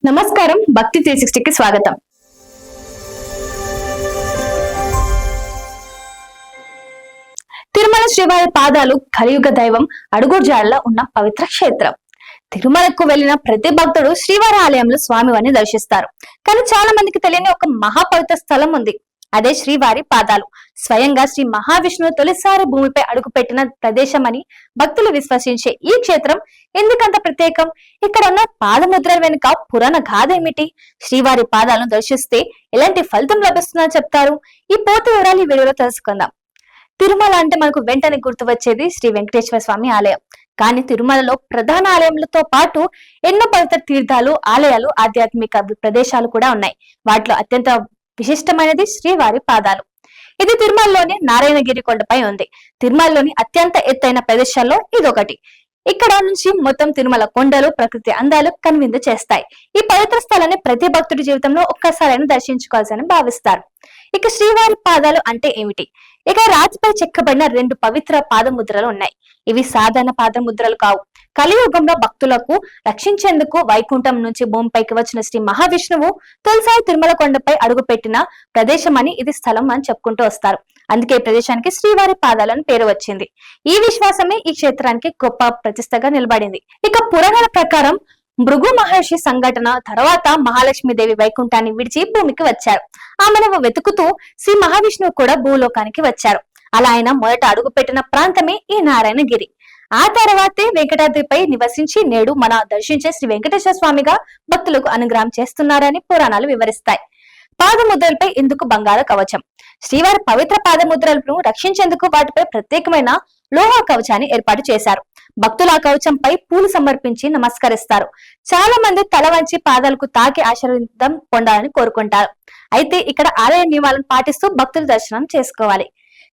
నమస్కారం, భక్తి 360కి స్వాగతం. తిరుమల శ్రీవారి పాదాలు కలియుగ దైవం అడుగుజాడలో ఉన్న పవిత్ర క్షేత్రం. తిరుమలకు వెళ్లిన ప్రతి భక్తుడు శ్రీవారి ఆలయంలో స్వామివారిని దర్శిస్తారు. కానీ చాలా మందికి తెలియని ఒక మహాపవిత్ర స్థలం ఉంది. అదే శ్రీవారి పాదాలు. స్వయంగా శ్రీ మహావిష్ణువు తొలిసారి భూమిపై అడుగుపెట్టిన ప్రదేశం అని భక్తులు విశ్వసించే ఈ క్షేత్రం ఎందుకంత ప్రత్యేకం? ఇక్కడ ఉన్న పాదముద్రల వెనుక పురాణ గాథ ఏమిటి? శ్రీవారి పాదాలను దర్శిస్తే ఎలాంటి ఫలితం లభిస్తుందని చెప్తారు? ఈ పూర్తి వివరాలు ఈ వీడియోలో తెలుసుకుందాం. తిరుమల అంటే మనకు వెంటనే గుర్తు వచ్చేది శ్రీ వెంకటేశ్వర స్వామి ఆలయం. కానీ తిరుమలలో ప్రధాన ఆలయంలతో పాటు ఎన్నో పవిత్ర తీర్థాలు, ఆలయాలు, ఆధ్యాత్మిక ప్రదేశాలు కూడా ఉన్నాయి. వాటిలో అత్యంత విశిష్టమైనది శ్రీవారి పాదాలు. ఇది తిరుమలలోని నారాయణగిరి కొండపై ఉంది. తిరుమలలోని అత్యంత ఎత్తైన ప్రదేశాల్లో ఇదొకటి. ఇక్కడ నుంచి మొత్తం తిరుమల కొండలు, ప్రకృతి అందాలు కనువిందు చేస్తాయి. ఈ పవిత్ర స్థలాన్ని ప్రతి భక్తుడి జీవితంలో ఒక్కసారైనా దర్శించుకోవాల్సిన భావిస్తారు. ఇక శ్రీవారి పాదాలు అంటే ఏమిటి? ఇక రాతిపై చెక్కబడిన 2 పవిత్ర పాదముద్రలు ఉన్నాయి. ఇవి సాధారణ పాదముద్రలు కావు. కలియుగంలో భక్తులకు రక్షించేందుకు వైకుంఠం నుంచి భూమిపైకి వచ్చిన శ్రీ మహావిష్ణువు తొలిసారి తిరుమల కొండపై అడుగుపెట్టిన ప్రదేశం అని ఇది స్థలం అని చెప్పుకుంటూ వస్తారు. అందుకే ఈ ప్రదేశానికి శ్రీవారి పాదాలని పేరు వచ్చింది. ఈ విశ్వాసమే ఈ క్షేత్రానికి గొప్ప ప్రతిష్టగా నిలబడింది. ఇక పురాణాల ప్రకారం భృగు మహర్షి సంఘటన తర్వాత మహాలక్ష్మీదేవి వైకుంఠాన్ని విడిచి భూమికి వచ్చారు. ఆమెను వెతుకుతూ శ్రీ మహావిష్ణువు కూడా భూలోకానికి వచ్చారు. అలా ఆయన మొదట అడుగు పెట్టిన ప్రాంతమే ఈ నారాయణగిరి. ఆ తర్వాతే వెంకటాద్రిపై నివసించి నేడు మన దర్శించే శ్రీ వెంకటేశ్వర స్వామిగా భక్తులకు అనుగ్రహం చేస్తున్నారని పురాణాలు వివరిస్తాయి. పాదముద్రలపై ఎందుకు బంగారు కవచం? శ్రీవారి పవిత్ర పాదముద్రలను రక్షించేందుకు వాటిపై ప్రత్యేకమైన లోహ కవచాన్ని ఏర్పాటు చేశారు. భక్తులు ఆ కవచంపై పూలు సమర్పించి నమస్కరిస్తారు. చాలా మంది తల వంచి పాదాలకు తాకి ఆశీర్వాదం పొందాలని కోరుకుంటారు. అయితే ఇక్కడ ఆలయ నియమాలను పాటిస్తూ భక్తులు దర్శనం చేసుకోవాలి.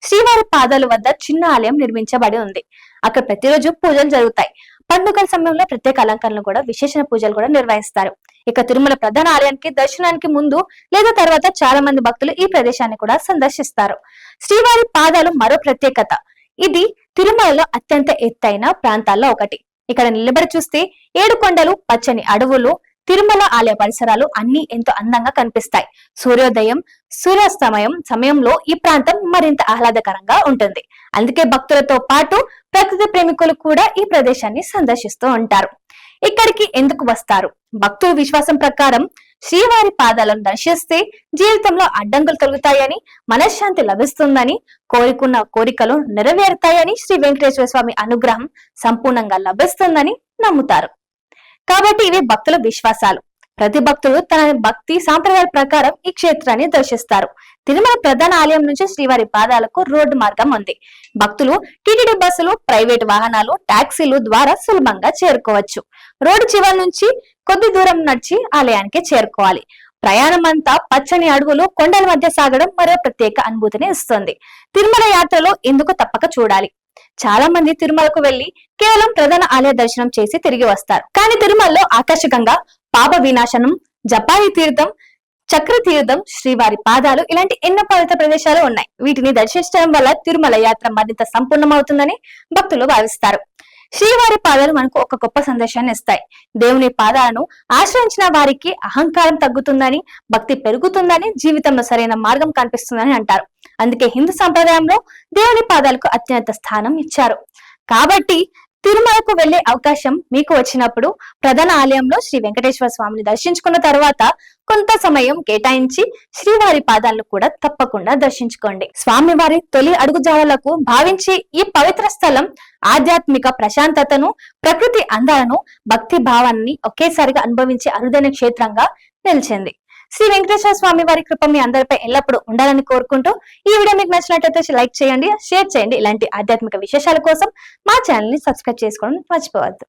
శ్రీవారి పాదాల వద్ద చిన్న ఆలయం నిర్మించబడి ఉంది. అక్కడ ప్రతిరోజు పూజలు జరుగుతాయి. పండుగల సమయంలో ప్రత్యేక అలంకరణలు కూడా, విశేష పూజలు కూడా నిర్వహిస్తారు. ఇక తిరుమల ప్రధాన ఆలయానికి దర్శనానికి ముందు లేదా తర్వాత చాలా మంది భక్తులు ఈ ప్రదేశాన్ని కూడా సందర్శిస్తారు. శ్రీవారి పాదాలు మరో ప్రత్యేకత. ఇది తిరుమలలో అత్యంత ఎత్తైన ప్రాంతాల్లో ఒకటి. ఇక్కడ నిలబడి చూస్తే 7 కొండలు, పచ్చని అడవులు, తిరుమల ఆలయ పరిసరాలు అన్ని ఎంతో అందంగా కనిపిస్తాయి. సూర్యోదయం, సూర్యాస్తమయం సమయంలో ఈ ప్రాంతం మరింత ఆహ్లాదకరంగా ఉంటుంది. అందుకే భక్తులతో పాటు ప్రకృతి ప్రేమికులు కూడా ఈ ప్రదేశాన్ని సందర్శిస్తూ ఉంటారు. ఇక్కడికి ఎందుకు వస్తారు? భక్తుల విశ్వాసం ప్రకారం శ్రీవారి పాదాలను దర్శిస్తే జీవితంలో అడ్డంకులు తొలగుతాయని, మనశ్శాంతి లభిస్తుందని, కోరుకున్న కోరికలు నెరవేరుతాయని, శ్రీ వెంకటేశ్వర స్వామి అనుగ్రహం సంపూర్ణంగా లభిస్తుందని నమ్ముతారు. కాబట్టి ఇవి భక్తుల విశ్వాసాలు. ప్రతి భక్తుడు తన భక్తి సాంప్రదాయాల ప్రకారం ఈ క్షేత్రాన్ని దర్శిస్తారు. తిరుమల ప్రధాన ఆలయం నుంచి శ్రీవారి పాదాలకు రోడ్డు మార్గం ఉంది. భక్తులు టీటీడీ బస్సులు, ప్రైవేట్ వాహనాలు, టాక్సీలు ద్వారా సులభంగా చేరుకోవచ్చు. రోడ్డు చివరి నుంచి కొద్ది దూరం నడిచి ఆలయానికి చేరుకోవాలి. ప్రయాణం అంతా పచ్చని అడవులు, కొండల మధ్య సాగడం మరో ప్రత్యేక అనుభూతిని ఇస్తుంది. తిరుమల యాత్రలో ఎందుకు తప్పక చూడాలి? చాలా మంది తిరుమలకు వెళ్లి కేవలం ప్రధాన ఆలయ దర్శనం చేసి తిరిగి వస్తారు. కానీ తిరుమలలో ఆకర్షకంగా పాప వినాశనం, జపాయి తీర్థం, చక్ర తీర్థం, శ్రీవారి పాదాలు ఇలాంటి ఎన్నో పవిత్ర ప్రదేశాలు ఉన్నాయి. వీటిని దర్శించడం వల్ల తిరుమల యాత్ర మరింత సంపూర్ణమవుతుందని భక్తులు భావిస్తారు. శ్రీవారి పాదాలు మనకు ఒక గొప్ప సందేశాన్ని ఇస్తాయి. దేవుని పాదాలను ఆశ్రయించిన వారికి అహంకారం తగ్గుతుందని, భక్తి పెరుగుతుందని, జీవితంలో సరైన మార్గం కనిపిస్తుందని అంటారు. అందుకే హిందూ సంప్రదాయంలో దేవుని పాదాలకు అత్యంత స్థానం ఇచ్చారు. కాబట్టి తిరుమలకు వెళ్లే అవకాశం మీకు వచ్చినప్పుడు ప్రధాన ఆలయంలో శ్రీ వెంకటేశ్వర స్వామిని దర్శించుకున్న తర్వాత కొంత సమయం కేటాయించి శ్రీవారి పాదాలను కూడా తప్పకుండా దర్శించుకోండి. స్వామివారి తొలి అడుగుజాడలకు భావించి ఈ పవిత్ర స్థలం ఆధ్యాత్మిక ప్రశాంతతను, ప్రకృతి అందాలను, భక్తి భావాన్ని ఒకేసారిగా అనుభవించే అరుదైన క్షేత్రంగా నిలిచింది. శ్రీ వెంకటేశ్వర స్వామి వారి కృప మీ అందరిపై ఎల్లప్పుడూ ఉండాలని కోరుకుంటూ ఈ వీడియో మీకు నచ్చినట్లయితే లైక్ చేయండి, షేర్ చేయండి. ఇలాంటి ఆధ్యాత్మిక విశేషాల కోసం మా ఛానల్ ని సబ్స్క్రైబ్ చేసుకోవడం మర్చిపోవద్దు.